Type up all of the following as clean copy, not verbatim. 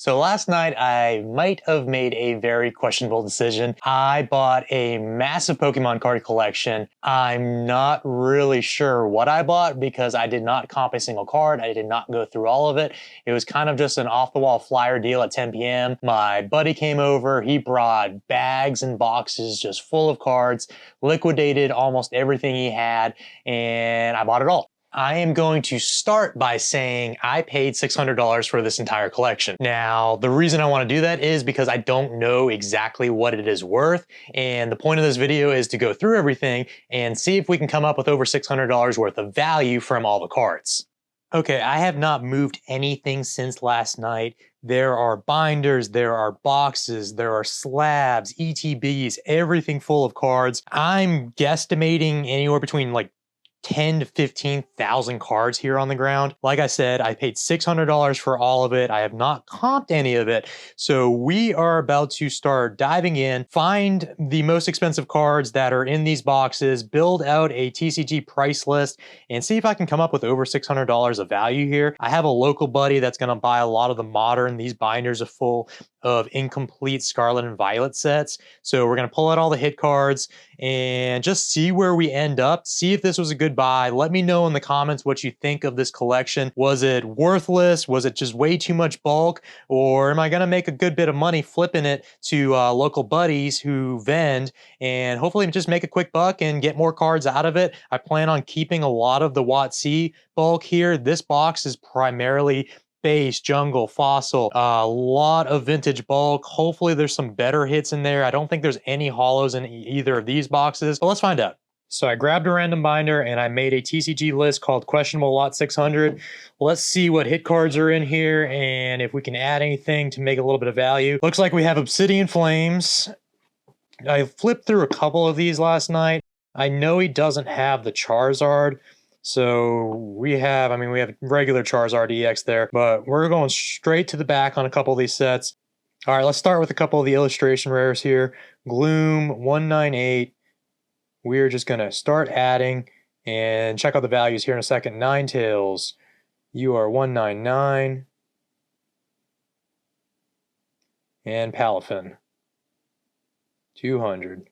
So last night I might have made a very questionable decision. I bought a massive Pokemon card collection. I'm not really sure what I bought because I did not comp a single card. I did not go through all of it. It was kind of just an off-the-wall flyer deal at 10 p.m. My buddy came over. He brought bags and boxes just full of cards, liquidated almost everything he had, and I bought it all. I am going to start by saying I paid $600 for this entire collection. Now, the reason I want to do that is because I don't know exactly what it is worth, and the point of this video is to go through everything and see if we can come up with over $600 worth of value from all the cards. Okay, I have not moved anything since last night. There are binders, there are boxes, there are slabs, ETBs, everything full of cards. I'm guesstimating anywhere between like 10 to 15,000 cards here on the ground. Like I said, I paid $600 for all of it. I have not comped any of it. So we are about to start diving in, find the most expensive cards that are in these boxes, build out a TCG price list, and see if I can come up with over $600 of value here. I have a local buddy that's going to buy a lot of the modern. These binders are full of incomplete Scarlet and Violet sets. So we're going to pull out all the hit cards and just see where we end up. See if this was a good buy. Let me know in the comments what you think of this collection. Was it worthless? Was it just way too much bulk? Or am I going to make a good bit of money flipping it to local buddies who vend and hopefully just make a quick buck and get more cards out of it? I plan on keeping a lot of the WotC bulk here. This box is primarily base, jungle, fossil, a lot of vintage bulk. Hopefully there's some better hits in there. I don't think there's any hollows in either of these boxes, but let's find out. So I grabbed a random binder and I made a TCG list called Questionable Lot 600. Let's see what hit cards are in here and if we can add anything to make a little bit of value. Looks like we have Obsidian Flames. I flipped through a couple of these last night. I know he doesn't have the Charizard. So we have regular Charizard EX there, but we're going straight to the back on a couple of these sets. All right, let's start with a couple of the illustration rares here. Gloom 198. We're just going to start adding and check out the values here in a second. Ninetales, you are 199. And Palafin, 200.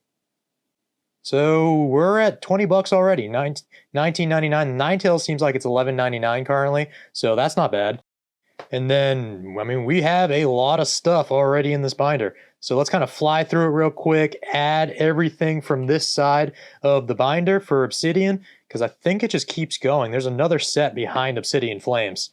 So we're at 20 bucks already, $19.99. Ninetales seems like it's $11.99 currently, so that's not bad. And then, we have a lot of stuff already in this binder. So let's kind of fly through it real quick, add everything from this side of the binder for Obsidian, because I think it just keeps going. There's another set behind Obsidian Flames.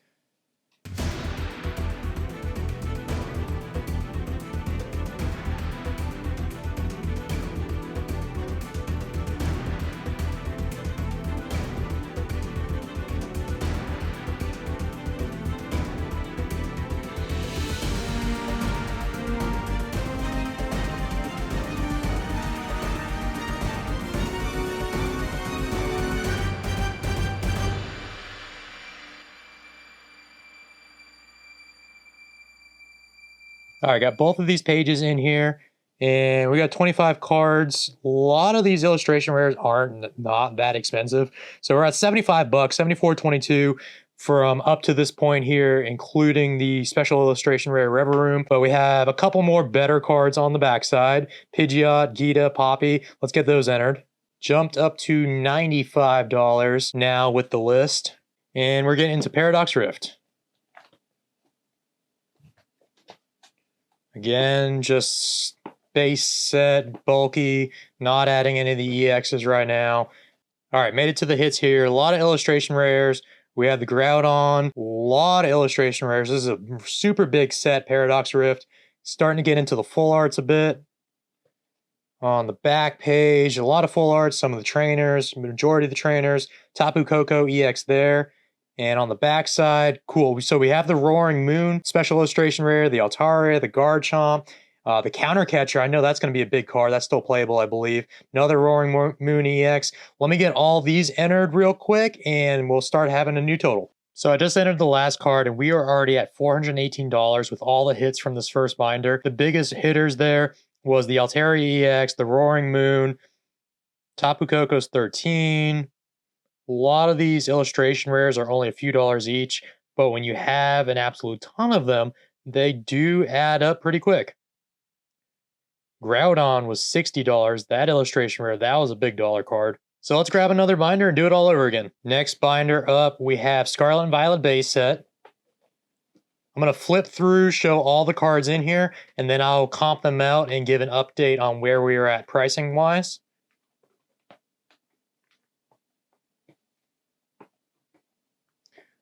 All right, got both of these pages in here, and we got 25 cards. A lot of these illustration rares aren't not that expensive. So we're at 75 bucks, 74.22 from up to this point here, including the special illustration rare Reveroom. But we have a couple more better cards on the backside. Pidgeot, Gita, Poppy. Let's get those entered. Jumped up to $95 now with the list. And we're getting into Paradox Rift. Again, just base set, bulky, not adding any of the EXs right now. All right, made it to the hits here. A lot of illustration rares. We have the Groudon, a lot of illustration rares. This is a super big set, Paradox Rift. Starting to get into the full arts a bit. On the back page, a lot of full arts, some of the trainers, majority of the trainers. Tapu Koko EX there. And on the back side, cool. So we have the Roaring Moon special illustration rare, the Altaria, the Garchomp, the Counter Catcher. I know that's going to be a big card. That's still playable, I believe. Another Roaring Moon EX. Let me get all these entered real quick, and we'll start having a new total. So I just entered the last card, and we are already at $418 with all the hits from this first binder. The biggest hitters there was the Altaria EX, the Roaring Moon, Tapu Koko's 13. A lot of these illustration rares are only a few dollars each, but when you have an absolute ton of them, they do add up pretty quick. Groudon was $60. That illustration rare, that was a big dollar card. So let's grab another binder and do it all over again. Next binder up, we have Scarlet and Violet base set. I'm going to flip through, show all the cards in here, and then I'll comp them out and give an update on where we are at pricing-wise.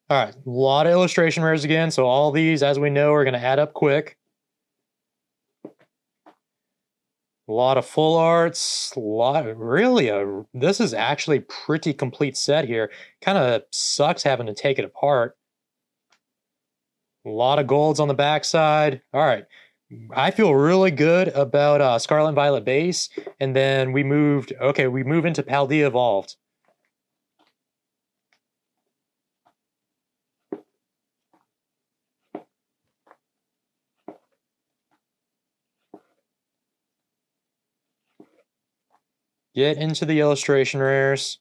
All right, a lot of illustration rares again, so all these, as we know, are going to add up quick. A lot of full arts, this is actually a pretty complete set here. Kind of sucks having to take it apart. A lot of golds on the backside. All right, I feel really good about Scarlet and Violet base, and then we move into Paldea Evolved. Get into the illustration rares.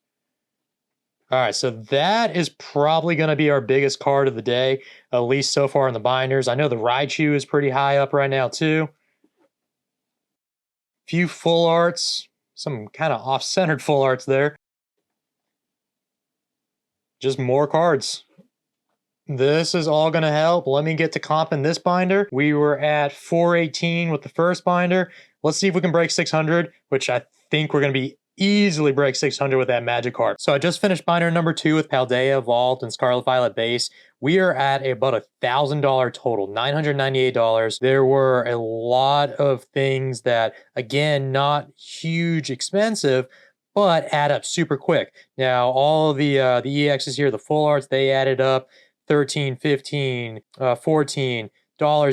All right, so that is probably going to be our biggest card of the day, at least so far in the binders. I know the Raichu is pretty high up right now, too. Few full arts, some kind of off-centered full arts there. Just more cards. This is all going to help. Let me get to comping this binder. We were at 418 with the first binder. Let's see if we can break 600, which I think we're going to be easily break 600 with that magic card. So I just finished binder number 2 with Paldea Evolved and Scarlet Violet base. We are at about $1,000 total, $998. There were a lot of things that, again, not huge expensive, but add up super quick. Now, all of the EXs here, the full arts, they added up $13, $15, $14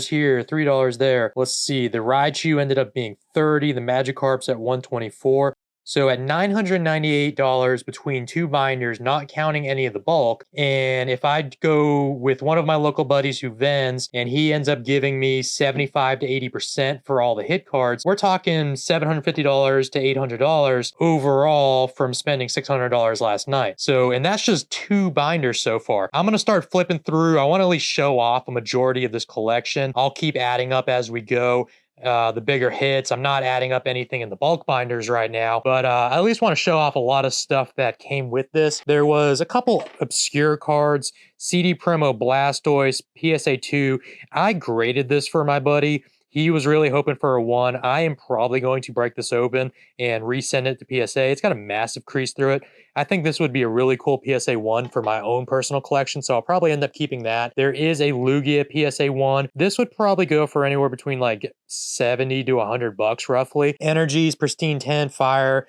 here, $3 there. Let's see, the Raichu ended up being $30, the Magikarp's at $124. So at $998 between two binders, not counting any of the bulk. And if I go with one of my local buddies who vends and he ends up giving me 75 to 80% for all the hit cards, we're talking $750 to $800 overall from spending $600 last night. So, and that's just two binders so far. I'm going to start flipping through. I want to at least show off a majority of this collection. I'll keep adding up as we go. The bigger hits. I'm not adding up anything in the bulk binders right now, but I at least want to show off a lot of stuff that came with this. There was a couple obscure cards, CD Promo Blastoise, PSA 2. I graded this for my buddy. He was really hoping for a 1. I am probably going to break this open and resend it to PSA. It's got a massive crease through it. I think this would be a really cool PSA 1 for my own personal collection, so I'll probably end up keeping that. There is a Lugia PSA 1. This would probably go for anywhere between like 70 to 100 bucks roughly. Energies, Pristine 10, Fire.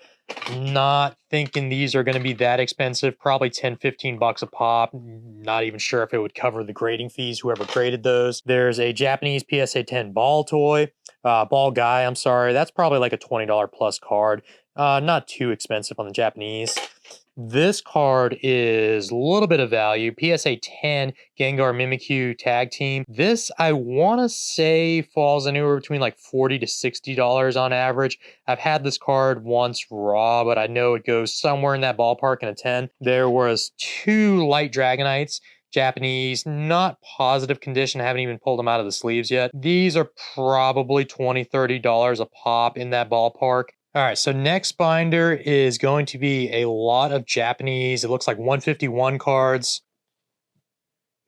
Not thinking these are going to be that expensive. Probably 10, 15 bucks a pop. Not even sure if it would cover the grading fees, whoever graded those. There's a Japanese PSA 10 ball guy, I'm sorry. That's probably like a $20 plus card. Not too expensive on the Japanese. This card is a little bit of value. PSA 10 Gengar Mimikyu Tag Team. This, I want to say, falls anywhere between like $40 to $60 on average. I've had this card once raw, but I know it goes somewhere in that ballpark in a 10. There was two Light Dragonites. Japanese, not positive condition. I haven't even pulled them out of the sleeves yet. These are probably $20, $30 a pop in that ballpark. All right, so next binder is going to be a lot of Japanese. It looks like 151 cards.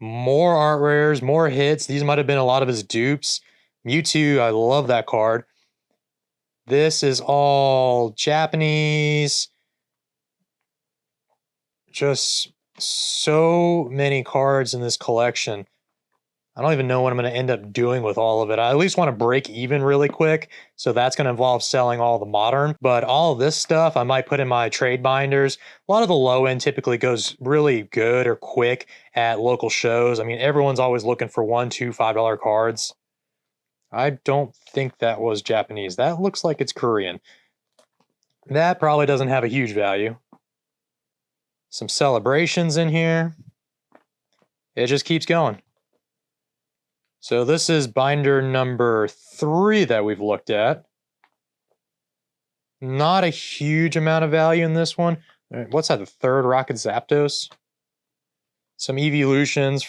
More art rares, more hits. These might have been a lot of his dupes. Mewtwo, I love that card. This is all Japanese. Just so many cards in this collection. I don't even know what I'm going to end up doing with all of it. I at least want to break even really quick, so that's going to involve selling all the modern. But all of this stuff I might put in my trade binders. A lot of the low end typically goes really good or quick at local shows. I mean, everyone's always looking for $1, $2, $5 cards. I don't think that was Japanese. That looks like it's Korean. That probably doesn't have a huge value. Some celebrations in here. It just keeps going. So this is binder number 3 that we've looked at. Not a huge amount of value in this one. What's that, the third Rocket Zapdos? Some evolutions,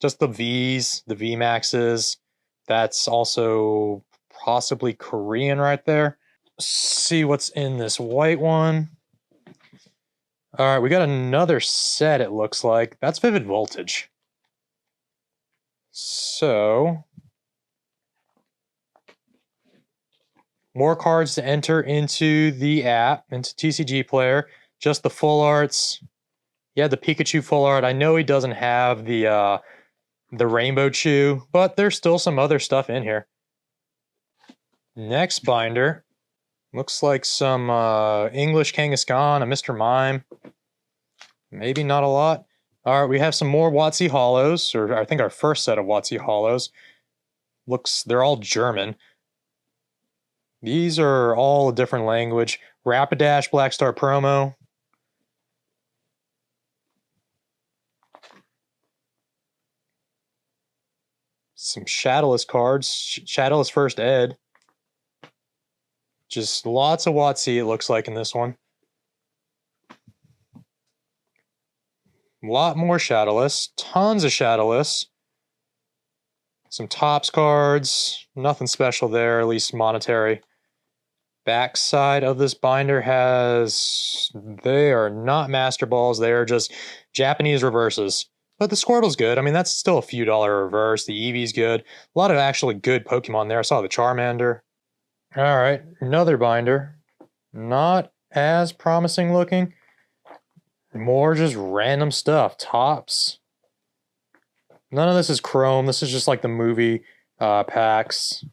just the Vs, the VMAXs, That's also possibly Korean right there. Let's see what's in this white one. All right, we got another set, it looks like. That's Vivid Voltage. So, more cards to enter into the app, into TCG Player. Just the full arts. Yeah, the Pikachu full art. I know he doesn't have the Rainbow Chew, but there's still some other stuff in here. Next binder. Looks like some English Kangaskhan, a Mr. Mime. Maybe not a lot. All right, we have some more WotC Hollows, or I think our first set of WotC Hollows. They're all German. These are all a different language. Rapidash Black Star promo. Some Shadowless cards. Shadowless First Ed. Just lots of WotC, it looks like, in this one. A lot more Shadowless. Tons of Shadowless. Some Topps cards. Nothing special there, at least monetary. Backside of this binder has... They are not Master Balls. They are just Japanese reverses. But the Squirtle's good. I mean, that's still a few dollar reverse. The Eevee's good. A lot of actually good Pokemon there. I saw the Charmander. All right, another binder. Not as promising looking. More just random stuff. Topps. None of this is Chrome. This is just like the movie packs.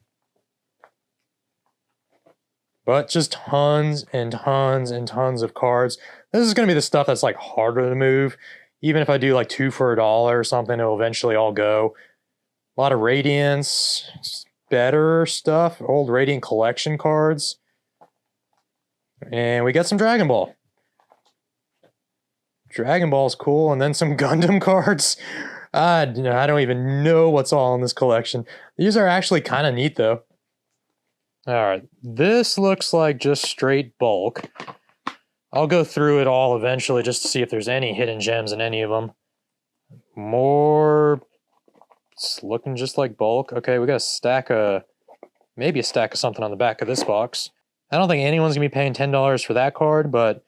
But just tons and tons and tons of cards. This is going to be the stuff that's like harder to move. Even if I do like 2 for $1 or something, it'll eventually all go. A lot of Radiance. Better stuff. Old Radiant Collection cards. And we got some Dragon Ball. Dragon Ball's cool. And then some Gundam cards. I don't even know what's all in this collection. These are actually kind of neat, though. Alright, this looks like just straight bulk. I'll go through it all eventually just to see if there's any hidden gems in any of them. More... It's looking just like bulk. Okay, we got a stack of... Maybe a stack of something on the back of this box. I don't think anyone's going to be paying $10 for that card, but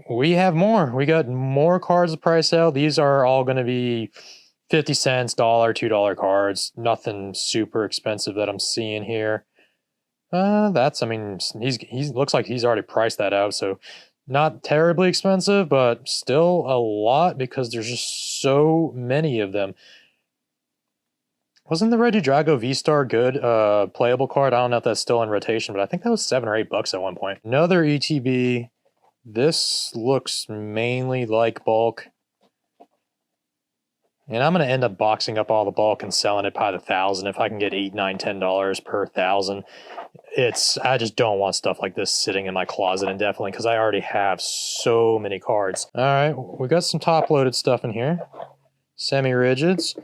we have more. We got more cards to price out. These are all going to be 50 cents, $1, $2 cards. Nothing super expensive that I'm seeing here. I mean, he looks like he's already priced that out, so not terribly expensive, but still a lot because there's just so many of them. Wasn't the Regidrago V-Star good playable card? I don't know if that's still in rotation, but I think that was $7 or $8 at one point. Another ETB. This looks mainly like bulk. And I'm going to end up boxing up all the bulk and selling it by the 1,000 if I can get $8, $9, $10 per 1,000. I just don't want stuff like this sitting in my closet indefinitely because I already have so many cards. All right, we got some top-loaded stuff in here. Semi-rigids.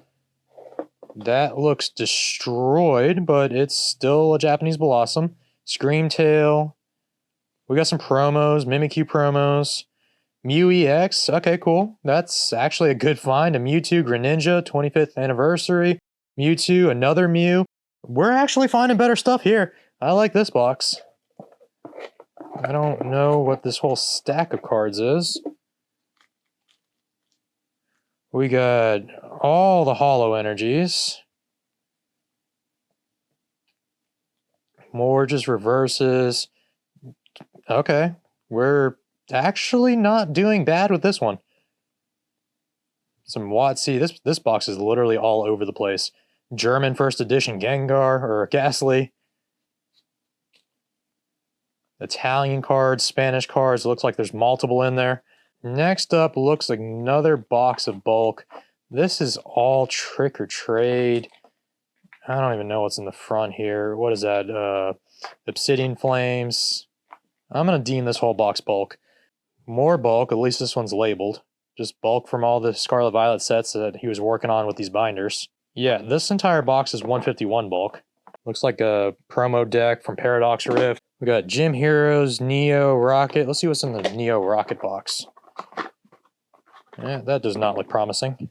That looks destroyed, but it's still a Japanese Blossom. Screamtail. We got some promos, Mimikyu promos. Mew EX, okay, cool. That's actually a good find. A Mewtwo Greninja, 25th anniversary. Mewtwo, another Mew. We're actually finding better stuff here. I like this box. I don't know what this whole stack of cards is. We got all the Holo Energies. More just reverses. Okay, we're actually not doing bad with this one. Some WotC. This box is literally all over the place. German first edition Gengar or Ghastly. Italian cards, Spanish cards. Looks like there's multiple in there. Next up looks like another box of bulk. This is all Trick or Trade. I don't even know what's in the front here. What is that? Obsidian Flames. I'm going to deem this whole box bulk. More bulk, at least this one's labeled. Just bulk from all the Scarlet Violet sets that he was working on with these binders. Yeah, this entire box is 151 bulk. Looks like a promo deck from Paradox Rift. We got Gym Heroes, Neo, Rocket. Let's see what's in the Neo Rocket box. Yeah, that does not look promising.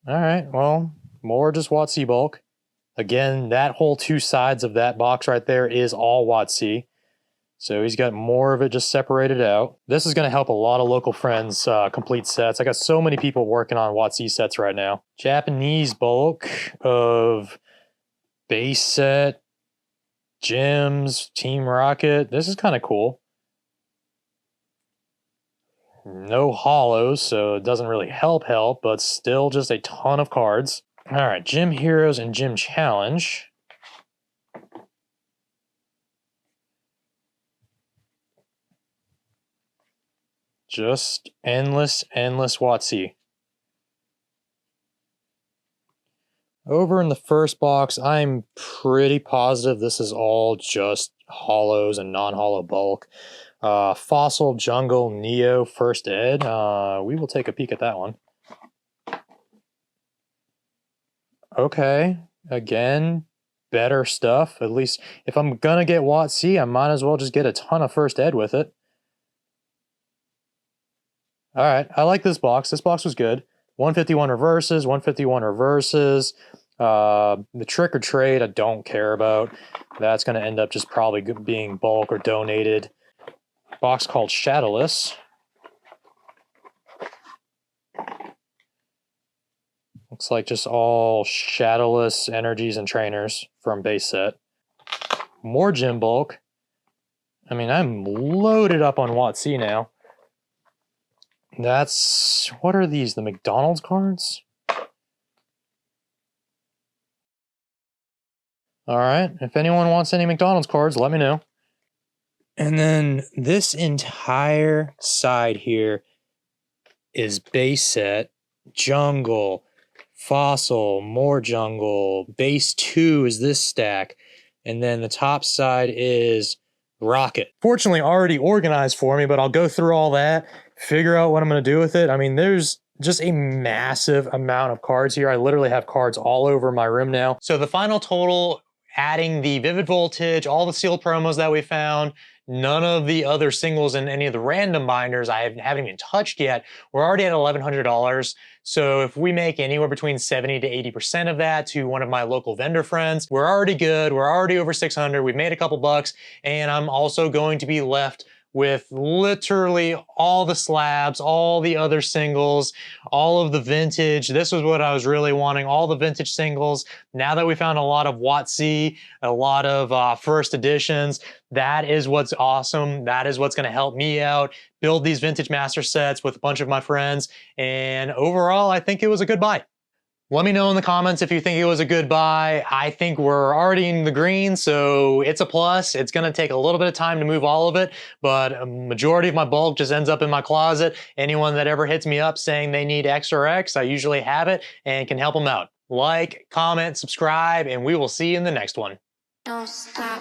Alright, well, more just WotC bulk. Again, that whole two sides of that box right there is all WotC. So he's got more of it just separated out. This is going to help a lot of local friends complete sets. I got so many people working on WotC sets right now. Japanese bulk of base set, gyms, Team Rocket. This is kind of cool. No hollows, so it doesn't really help, but still just a ton of cards. All right, Gym Heroes and Gym Challenge. Just endless WotC. Over in the first box, I'm pretty positive this is all just hollows and non-hollow bulk. Fossil, Jungle, Neo, First Ed. We will take a peek at that one. Okay, again, better stuff. At least if I'm gonna get WotC, I might as well just get a ton of First Ed with it. All right, I like this box. This box was good. 151 reverses, 151 reverses. The Trick or Trade, I don't care about. That's going to end up just probably being bulk or donated. Box called Shadowless. Looks like just all Shadowless energies and trainers from base set. More gym bulk. I mean, I'm loaded up on WotC now. That's... what are these? The McDonald's cards? Alright, if anyone wants any McDonald's cards, let me know. And then this entire side here is base set, jungle, fossil, more jungle, base 2 is this stack, and then the top side is rocket. Fortunately already organized for me, but I'll go through all that, figure out what I'm going to do with it. I mean, there's just a massive amount of cards here. I literally have cards all over my room now. So the final total, adding the Vivid Voltage, all the sealed promos that we found, none of the other singles and any of the random binders I haven't even touched yet, we're already at $1,100. So if we make anywhere between 70 to 80% of that to one of my local vendor friends, we're already good. We're already over 600. We've made a couple bucks, and I'm also going to be left with literally all the slabs, all the other singles, all of the vintage. This was what I was really wanting, all the vintage singles. Now that we found a lot of WotC, a lot of first editions, that is what's awesome. That is what's gonna help me out, build these vintage master sets with a bunch of my friends. And overall, I think it was a good buy. Let me know in the comments if you think it was a good buy. I think we're already in the green, so it's a plus. It's gonna take a little bit of time to move all of it, but a majority of my bulk just ends up in my closet. Anyone that ever hits me up saying they need X or X, I usually have it and can help them out. Like, comment, subscribe, and we will see you in the next one. Don't stop.